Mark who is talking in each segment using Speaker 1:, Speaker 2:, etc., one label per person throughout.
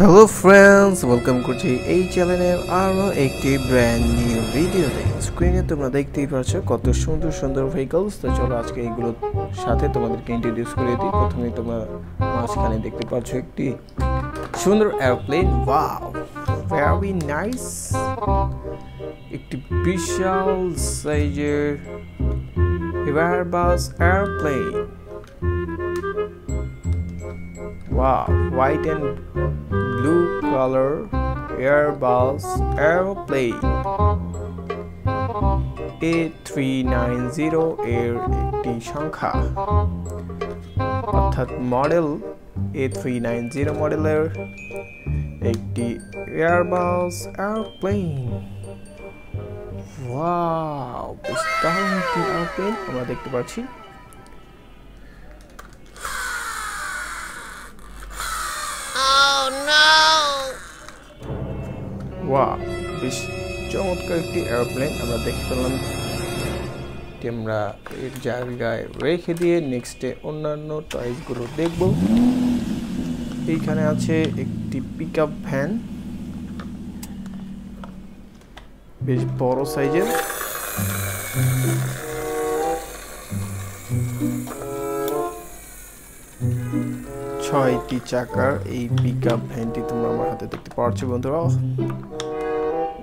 Speaker 1: Hello friends, welcome করছি এই চ্যানেলের আরও একটি ব্র্যান্ড নিউ ভিডিওতে। স্ক্রিনে তোমরা দেখতেই পাচ্ছ কত সুন্দর সুন্দর ভেহিকলস। তো চলো আজকে এইগুলোর সাথে তোমাদেরকে ইন্ট্রোডিউস করে দিই। প্রথমে তোমরা মাঝখানে দেখতে পাচ্ছ একটি সুন্দর এরোপ্লেন। Wow, very nice. একটি বিশাল সাইজের airbus aeroplane. Wow, white and blue color Airbus aeroplane A390 এর একটি সংখ্যা, অর্থাৎ মডেল A390 মডেলের একটি Airbus aeroplane। ওয়াও, বেশ দারুণ একটি এয়ারপ্লেন আমরা দেখতে পাচ্ছি। ওয়াও, বেশ চমৎকার একটি এরোপ্লেন আমরা দেখতে পেলাম। আমরা এর জায়গায় রেখে দিয়ে নেক্সটে অন্যান্য টয়েসগুলো দেখব। এইখানে আছে একটি পিকআপ ভ্যান, বেশ বড় সাইজের। ছয়টি চাকার এই পিকআপ ভ্যানটি তোমরা আমার হাতে দেখতে পাচ্ছ বন্ধুরা।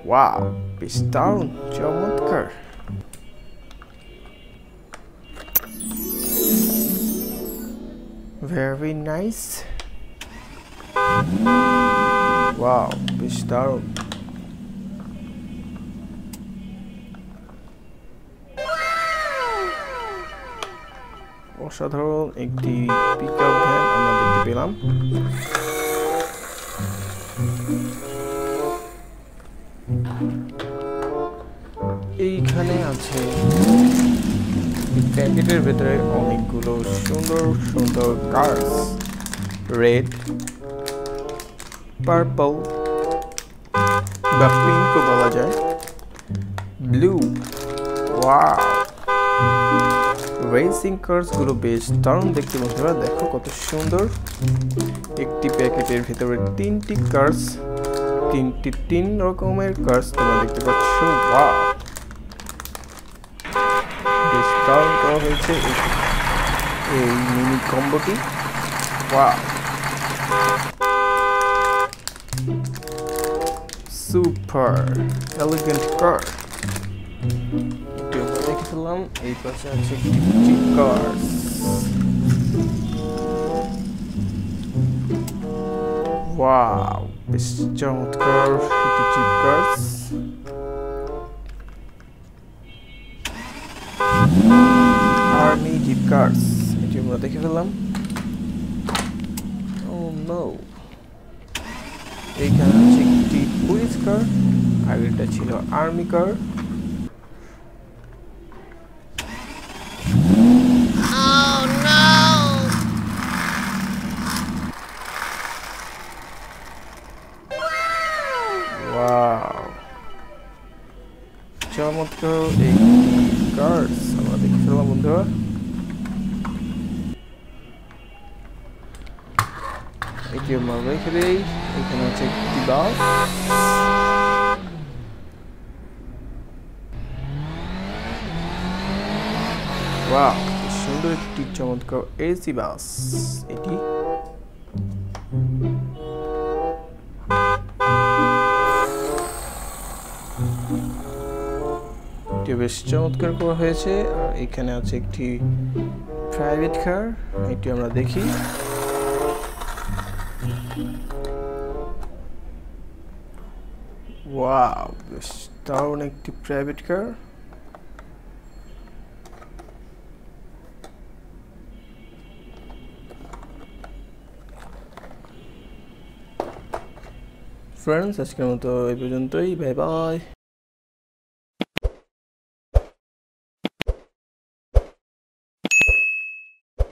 Speaker 1: ওয়াও, বেশ দারুণ চমৎকার। Very nice. ওয়াও, বেশ দারুণ। অসাধারণ একটি পিকআপ ভ্যান আমরা দেখতে পেলাম। এইখানে আছে প্যাকেটের ভেতরে অনেকগুলো সুন্দর সুন্দর কার্স, রেড, পার্পল বা পিঙ্কও বলা যায়, ব্লু। ওয়াও, রেসিং কার্স গুলো বেশ দারুণ দেখতে বন্ধুরা। দেখো কত সুন্দর। একটি প্যাকেটের ভিতরে তিনটি কার্স, তিন রকমের কার্স তোমরা দেখতে পাচ্ছ। ওয়াও, বেশ দারুণ করা হয়েছে এই মিনি কম্বোটি। ওয়াও, সুপার এলিগেন্ট কার দেখে ফেললাম। এই পাশে আছে একটি চিপ কার্স। ওয়াও, বেশ চমৎকার একটি cheap cars. Army jeep cars, এটি আমরা দেখে ফেললাম। Oh no, এইখানে আছে একটি পুলিশ কার, আর এটা ছিল আর্মি কার। ওয়াও, চমৎকার একটি কার্স আমরা দেখে ফেললাম বন্ধুরা। এটি আমরা রেখে দেই। এখানে আছে একটি বাস। ওয়াও, সুন্দর একটি চমৎকার এসি বাস এটি। বেশ চমৎকার করা হয়েছে। আর এখানে আছে একটি প্রাইভেট কার, এটি আমরা দেখি। ওয়াও, বেশ দারুণ একটি প্রাইভেট কার। ফ্রেন্ডস, আজকের মতো এই পর্যন্তই। Bye bye.